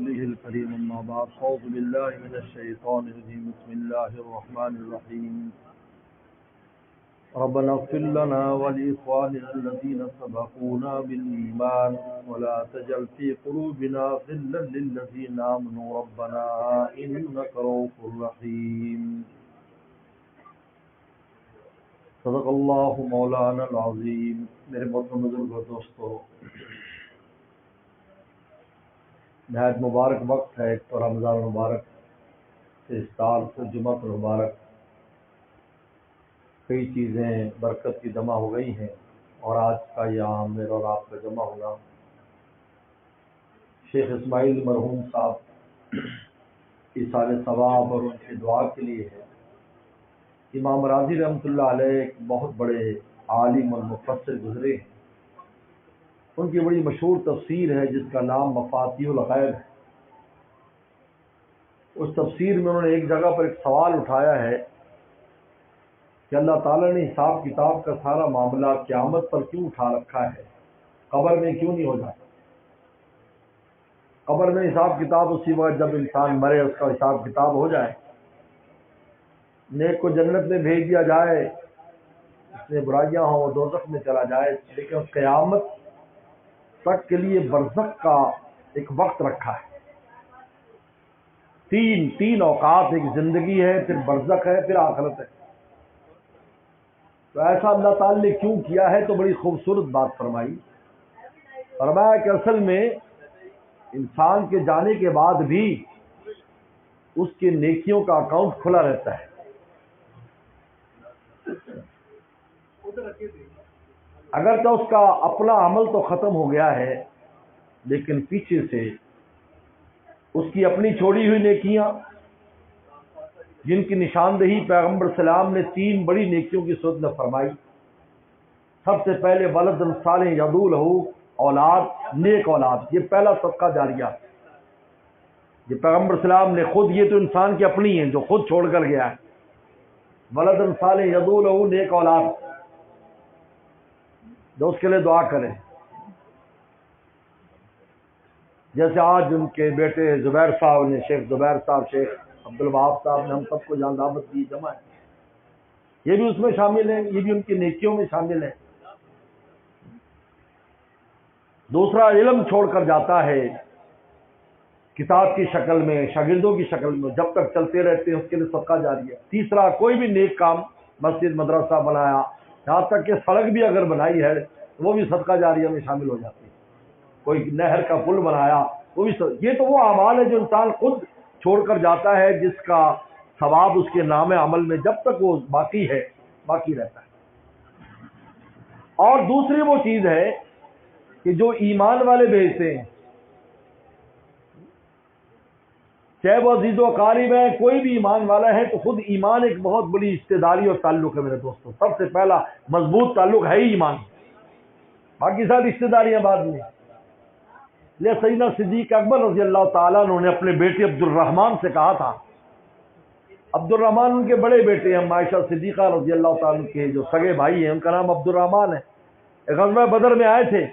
رسوله الكريم أما بعد أعوذ بالله من الشيطان الرجيم بسم الله الرحمن الرحيم ربنا اغفر لنا ولإخواننا الذين سبقونا بالإيمان ولا تجعل في قلوبنا غلا للذين آمنوا ربنا إنك رؤوف رحيم صدق اللہ مولانا العظیم۔ میرے محترم بزرگ اور دوستو، نہایت مبارک وقت ہے، ایک تو رمضان مبارک سے اسٹار سے جمعہ مبارک، کئی چیزیں برکت کی جمع ہو گئی ہیں، اور آج کا یہاں میرا اور آپ کا جمع ہونا شیخ اسماعیل مرحوم صاحب ایصال ثواب اور ان کی دعا کے لیے ہے۔ امام راضی رحمۃ اللہ علیہ ایک بہت بڑے عالم اور مفسر گزرے ہیں، ان کی بڑی مشہور تفسیر ہے جس کا نام مفاتیح الغیب ہے۔ اس تفسیر میں انہوں نے ایک جگہ پر ایک سوال اٹھایا ہے کہ اللہ تعالیٰ نے حساب کتاب کا سارا معاملہ قیامت پر کیوں اٹھا رکھا ہے، قبر میں کیوں نہیں ہو جاتا؟ قبر میں حساب کتاب اسی وقت جب انسان مرے اس کا حساب کتاب ہو جائے، نیک کو جنت میں بھیج دیا جائے، اس میں برائیاں ہوں وہ دوزخ میں چلا جائے، لیکن قیامت تک کے لیے برزخ کا ایک وقت رکھا ہے۔ تین اوقات، ایک زندگی ہے، پھر برزخ ہے، پھر آخرت ہے۔ تو ایسا اللہ تعالی نے کیوں کیا ہے؟ تو بڑی خوبصورت بات فرمائی کہ اصل میں انسان کے جانے کے بعد بھی اس کے نیکیوں کا اکاؤنٹ کھلا رہتا ہے۔ اگر تو اس کا اپنا عمل تو ختم ہو گیا ہے، لیکن پیچھے سے اس کی اپنی چھوڑی ہوئی نیکیاں، جن کی نشاندہی پیغمبر سلام نے 3 بڑی نیکیوں کی صورت میں فرمائی۔ سب سے پہلے ولد صالح یدعو لہ، اولاد، نیک اولاد، یہ پہلا صدقہ جاریہ۔ یہ پیغمبر سلام نے خود، یہ تو انسان کی اپنی ہیں جو خود چھوڑ کر گیا ہے، ولد صالح یدعو لہ، نیک اولاد جو اس کے لیے دعا کرے۔ جیسے آج ان کے بیٹے زبیر صاحب نے، شیخ زبیر صاحب، شیخ عبدالوہاب صاحب نے ہم سب کو جان دعوت دی، جمع ہے، یہ بھی اس میں شامل ہیں، یہ بھی ان کی نیکیوں میں شامل ہے۔ دوسرا، علم چھوڑ کر جاتا ہے کتاب کی شکل میں، شاگردوں کی شکل میں، جب تک چلتے رہتے ہیں اس کے لیے صدقہ جاری ہے۔ تیسرا، کوئی بھی نیک کام، مسجد مدرسہ بنایا، یہاں تک کہ سڑک بھی اگر بنائی ہے وہ بھی صدقہ جاریہ میں شامل ہو جاتی ہے۔ کوئی نہر کا پل بنایا، وہ بھی یہ تو وہ اعمال ہے جو انسان خود چھوڑ کر جاتا ہے، جس کا ثواب اس کے نام عمل میں جب تک وہ باقی ہے باقی رہتا ہے۔ اور دوسری وہ چیز ہے کہ جو ایمان والے بھیجتے ہیں، چاہے وہ عزیز و اقارب ہیں، کوئی بھی ایمان والا ہے، تو خود ایمان ایک بہت بڑی رشتہ داری اور تعلق ہے۔ میرے دوستوں، سب سے پہلا مضبوط تعلق ہے ہی ایمان، باقی ساری رشتہ داریاں بعد میں۔ لے سیدنا صدیق اکبر رضی اللہ تعالیٰ عنہ نے اپنے بیٹے عبد الرحمن سے کہا تھا، عبد الرحمن ان کے بڑے بیٹے ہیں، عائشہ صدیقہ رضی اللہ تعالیٰ عنہ کے جو سگے بھائی ہیں، ان کا نام عبد الرحمن ہے۔ غزوہ بدر میں آئے تھے،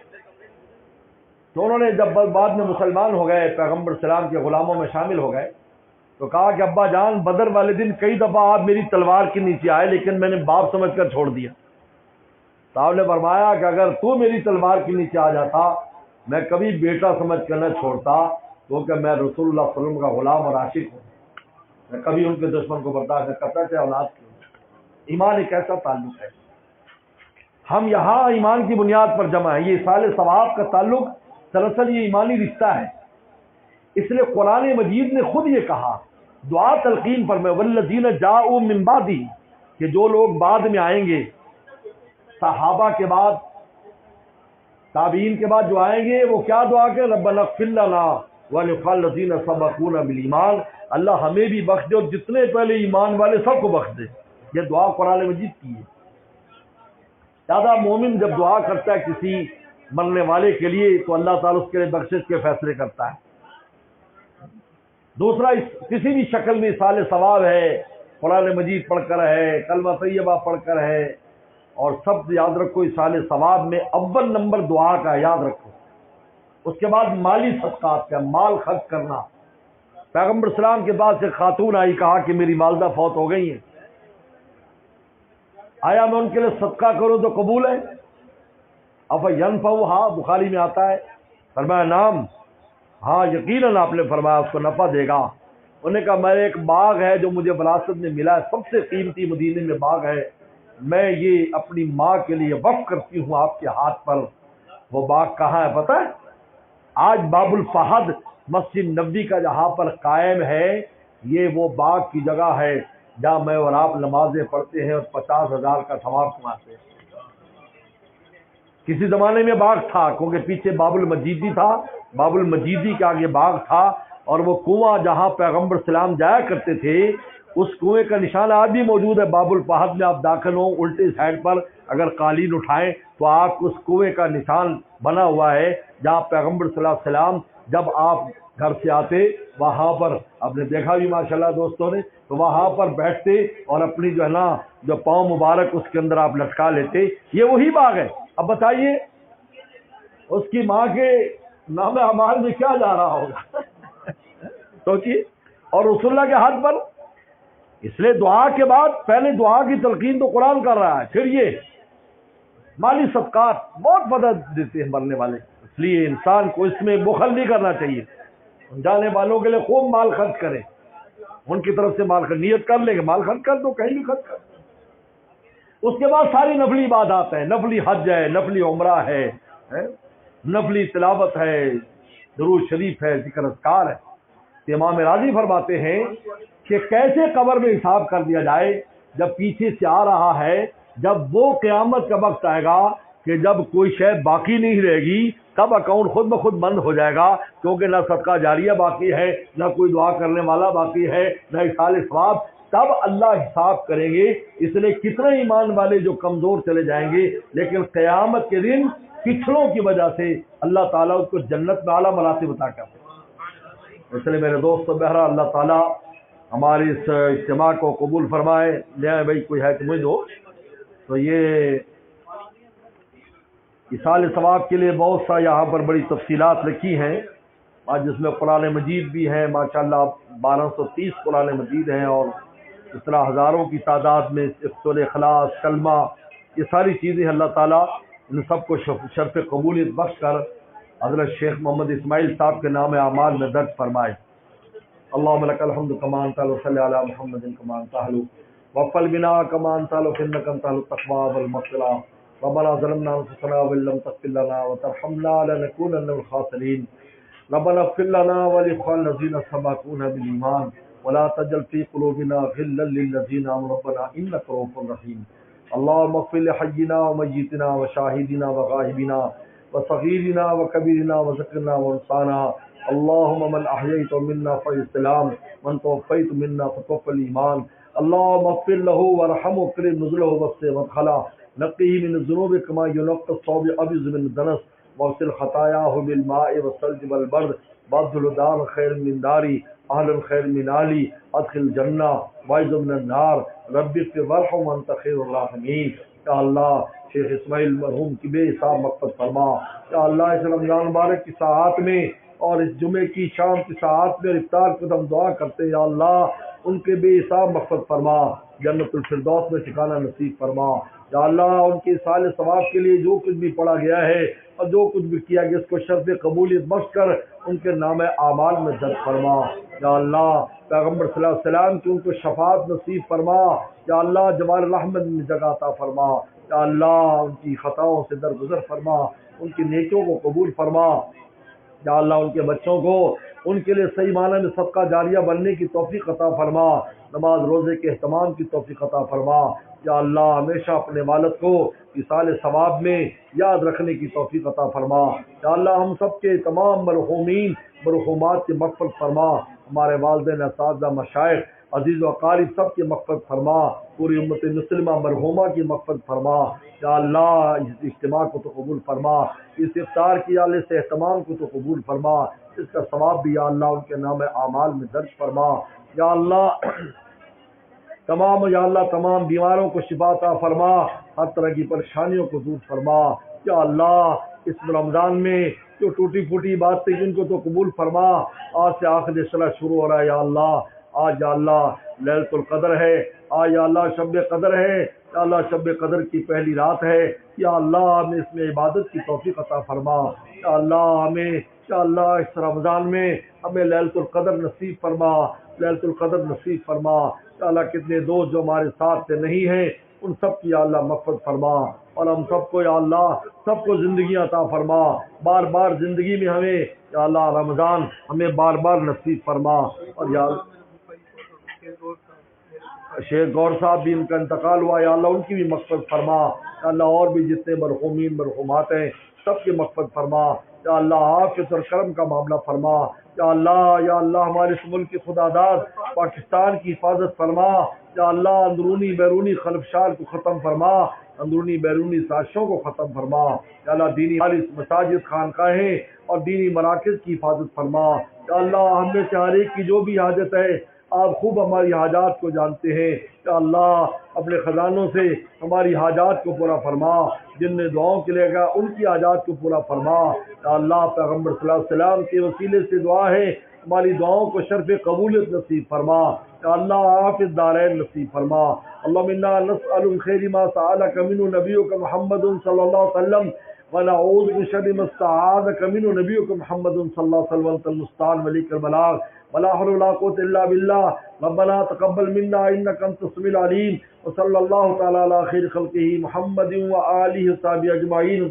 تو انہوں نے جب بعد میں مسلمان ہو گئے، پیغمبر سلام کے غلاموں میں شامل ہو گئے، تو کہا کہ ابا جان، بدر والے دن کئی دفعہ آپ میری تلوار کے نیچے آئے، لیکن میں نے باپ سمجھ کر چھوڑ دیا۔ صاحب نے فرمایا کہ اگر تو میری تلوار کے نیچے آ جاتا، میں کبھی بیٹا سمجھ کر نہ چھوڑتا، کیونکہ میں رسول اللہ صلی اللہ علیہ وسلم کا غلام اور عاشق ہوں، میں کبھی ان کے دشمن کو برداشت نہ کرتا، چاہے اولاد کی۔ ایمان ایک ایسا تعلق ہے، ہم یہاں ایمان کی بنیاد پر جمع ہیں۔ یہ ایصال ثواب کا تعلق دراصل یہ ایمانی رشتہ ہے۔ اس لیے قرآن مجید نے خود یہ کہا، دعا تلقین فرمائے، والذین جاءوا من بعدہ، کہ جو لوگ بعد میں آئیں گے، صحابہ کے بعد، تابعین کے بعد جو آئیں گے، وہ کیا دعا کہ ربنا اغفر لنا ولإخواننا الذین سبقونا بالایمان، اللہ ہمیں بھی بخش دے اور جتنے پہلے ایمان والے سب کو بخش دے۔ یہ دعا قرآن مجید کی ہے۔ زیادہ مومن جب دعا کرتا ہے کسی مرنے والے کے لیے، تو اللہ تعالیٰ اس کے لیے بخشش کے فیصلے کرتا ہے۔ دوسرا، کسی بھی شکل میں ایصال ثواب ہے، قرآن مجید پڑھ کر ہے، کلمہ طیبہ پڑھ کر ہے، اور سب یاد رکھو ایصال ثواب میں اول نمبر دعا کا، یاد رکھو اس کے بعد مالی صدقات کا، مال خرچ کرنا۔ پیغمبر اسلام کے پاس ایک خاتون آئی، کہا کہ میری والدہ فوت ہو گئی ہیں، آیا میں ان کے لیے صدقہ کروں تو قبول ہے؟ ینفعھا بخاری میں آتا ہے، فرمایا نام، ہاں یقیناً آپ نے فرمایا اس کو نفع دے گا۔ انہوں نے کہا میرے ایک باغ ہے جو مجھے وراثت میں ملا ہے، سب سے قیمتی مدینے میں باغ ہے، میں یہ اپنی ماں کے لیے وقف کرتی ہوں آپ کے ہاتھ پر۔ وہ باغ کہاں ہے پتہ ہے؟ آج باب الفہد مسجد نبوی کا جہاں پر قائم ہے، یہ وہ باغ کی جگہ ہے جہاں میں اور آپ نمازیں پڑھتے ہیں اور 50,000 کا ثواب کماتے ہیں۔ کسی زمانے میں باغ تھا، کیونکہ پیچھے باب المجیدی تھا، باب المجیدی کے آگے باغ تھا، اور وہ کنواں جہاں پیغمبر سلام جایا کرتے تھے اس کنویں کا نشان آج بھی موجود ہے۔ باب الفہد میں آپ داخل ہوں، الٹے سائڈ پر اگر قالین اٹھائیں تو آپ کو اس کنویں کا نشان بنا ہوا ہے جہاں پیغمبر صلی اللہ علیہ وسلم جب آپ گھر سے آتے وہاں پر، آپ نے دیکھا بھی ماشاءاللہ دوستوں نے، تو وہاں پر بیٹھتے اور اپنی جو ہے نا جو پاؤں مبارک اس کے اندر آپ لٹکا لیتے۔ یہ وہی باغ ہے۔ اب بتائیے اس کی ماں کے نام اعمال میں کیا جا رہا ہوگا؟ سوچیے، اور رسول اللہ کے ہاتھ پر۔ اس لیے دعا کے بعد پہلے دعا کی تلقین تو قرآن کر رہا ہے، پھر یہ مالی صدقات بہت مدد دیتے ہیں مرنے والے۔ اس لیے انسان کو اس میں بخل نہیں کرنا چاہیے، جانے والوں کے لیے خوب مال خرچ کرے، ان کی طرف سے مال خرچ نیت کر لے کہ مال خرچ کر دو، کہیں بھی خرچ کر۔ اس کے بعد ساری نفلی عبادات ہیں، نفلی حج ہے، نفلی عمرہ ہے، نفلی تلاوت ہے، درود شریف ہے، ذکر اذکار ہے۔ تو امام راضی فرماتے ہیں کہ کیسے قبر میں حساب کر دیا جائے جب پیچھے سے آ رہا ہے، جب وہ قیامت کا وقت آئے گا کہ جب کوئی شے باقی نہیں رہے گی، تب اکاؤنٹ خود بخود بند ہو جائے گا، کیونکہ نہ صدقہ جاریہ باقی ہے، نہ کوئی دعا کرنے والا باقی ہے، نہ ایصال ثواب۔ تب اللہ حساب کریں گے۔ اس لیے کتنے ایمان والے جو کمزور چلے جائیں گے، لیکن قیامت کے دن پچھڑوں کی وجہ سے اللہ تعالیٰ اس کو جنت میں اعلیٰ مراتب عطا کرتے ہیں۔ اس لیے میرے دوستو، بہرحال اللہ تعالیٰ ہماری اس اجتماع کو قبول فرمائے۔ لے آئے بھائی، کوئی ہے تو مجھے دو۔ تو یہ ایصال ثواب کے لیے بہت سا یہاں پر بڑی تفصیلات رکھی ہیں، آج جس میں قرآن مجید بھی ہیں، ماشاءاللہ 1230 قرآن مجید ہیں، اور اس طرح ہزاروں کی تعداد میں سورہ اخلاص، کلمہ، یہ ساری چیزیں اللہ تعالیٰ ان سب کو شرف قبولیت بخش کر حضرت شیخ محمد اسماعیل صاحب کے نام اعمال میں درج فرمائے۔ اللهم لك الحمد كما انت وصلى على محمد كما انت وفل بنا كما انت انك انت التقوى والمغفرة ربنا ظلمنا انفسنا وان لم تغفر لنا وترحمنا لنكونن من الخاسرين ربنا اغفر لنا ولاخواننا الذين سبقونا بالايمان ولا تجعل في قلوبنا غلا للذين امنوا ربنا انك رؤوف رحيم اللهم اغفر لحينا وميتنا وشاهدنا وغائبنا وصغيرنا وكبيرنا وذكرنا وانسانا اللهم من احييت منا فالاسلام من توفيت منا فتوفى الايمان اللهم اغفر له وارحمه واكرم نزله ووسع مدخله نقيه من الذنوب كما ينقى الثوب الابيض من الدنس واغسل خطاياه بالماء والثلج والبرد وابدل دار خير من داري اهلا خير من اهلي ادخل الجنه واعذ من النار رب اغفر وارحم وانت خير الراحمين۔ یا اللہ شیخ اسماعیل مرحوم کی بے حساب مغفرت فرما۔ یا اللہ اس رمضان مبارک کی ساعات میں اور اس جمعے کی شام کی ساعات میں افطار کو ہم دعا کرتے ہیں، یا اللہ ان کے بے حساب مغفرت فرما، جنت الفردوس میں ٹھکانہ نصیب فرما۔ یا اللہ ان کے ایصال ثواب کے لیے جو کچھ بھی پڑھا گیا ہے اور جو کچھ بھی کیا گیا اس کو شرف قبولیت بخش کر ان کے نام اعمال میں درج فرما۔ یا اللہ پیغمبر صلی اللہ علیہ وسلم کی ان کو شفاعت نصیب فرما۔ یا اللہ جمال رحمت میں جگہ عطا فرما۔ یا اللہ ان کی خطاؤں سے درگزر فرما، ان کی نیکیوں کو قبول فرما۔ یا اللہ ان کے بچوں کو ان کے لیے صحیح معنی میں صدقہ جاریہ بننے کی توفیق عطا فرما، نماز روزے کے اہتمام کی توفیق عطا فرما۔ یا اللہ ہمیشہ اپنے والد کو ایصال ثواب میں یاد رکھنے کی توفیق عطا فرما۔ یا اللہ ہم سب کے تمام مرحومین مرحومات کی مغفرت فرما، ہمارے والدین اساتذہ مشائخ عزیز و اقارب سب کی مغفرت فرما، پوری امت مسلمہ مرحومہ کی مغفرت فرما۔ یا اللہ اس اجتماع کو تو قبول فرما، اس افطار کی عالیہ سے اہتمام کو تو قبول فرما، اس کا ثواب بھی یا اللہ ان کے نام اعمال میں درج فرما۔ یا اللہ تمام بیماروں کو شفا عطا فرما، ہر طرح کی پریشانیوں کو دور فرما۔ یا اللہ اس رمضان میں جو ٹوٹی پھوٹی بات تھی جن کو تو قبول فرما. آج سے آخر صلاح شروع ہو رہا ہے یا اللہ. آج یا اللہ لیلۃ القدر ہے. آج یا اللہ شب قدر ہے. یا اللہ شب قدر کی پہلی رات ہے. یا اللہ ہمیں اس میں عبادت کی توفیق عطا فرما. یا اللہ ہمیں یا اللہ اس رمضان میں ہمیں لیلۃ القدر نصیب فرما. لیلۃ القدر نصیب فرما. یا اللہ کتنے دوست جو ہمارے ساتھ سے نہیں ہیں ان سب کی یا اللہ مغفرت فرما. اور ہم سب کو یا اللہ سب کو زندگی عطا فرما. بار بار زندگی میں ہمیں یا اللہ رمضان ہمیں بار بار نصیب فرما. اور یا شیخ غور صاحب بھی ان کا انتقال ہوا یا اللہ ان کی بھی مغفرت فرما. یا اللہ اور بھی جتنے مرحومین مرحومات ہیں سب کی مغفرت فرما. یا اللہ عافیت اور کرم کا معاملہ فرما. یا اللہ ہمارے اس ملک کی خداداد پاکستان کی حفاظت فرما. یا اللہ اندرونی بیرونی خلفشار کو ختم فرما. اندرونی بیرونی سازشوں کو ختم فرما. یا اللہ دینی مساجد خانقاہیں اور دینی مراکز کی حفاظت فرما. یا اللہ ہم میں سے ہر ایک کی جو بھی حاجت ہے آپ خوب ہماری حاجات کو جانتے ہیں. یا اللہ اپنے خزانوں سے ہماری حاجات کو پورا فرما. جن نے دعاؤں کے لے گا ان کی حاجات کو پورا فرما. یا اللہ پیغمبر صلی اللہ علیہ وسلم کے وسیلے سے دعا ہے ہماری دعاؤں کو شرف قبولیت نصیب فرما. یا اللہ حافظ دارین نصیب فرما. اللہم انا نسأل من خیر ما سألک منہ نبیک محمد صلی اللہ علیہ وسلم ونعوذ من شر ما استعاذک منہ نبیک محمد صلی اللہ علیہ وسلم وانت المستعان ولیک البلاغ ولا حول ولا قوة الا باللہ. ربنا تقبل منا انک انت السمیع العلیم وصلی اللہ تعالی علی خیر خلقہ محمد وآلہ وصحبہ اجمعین.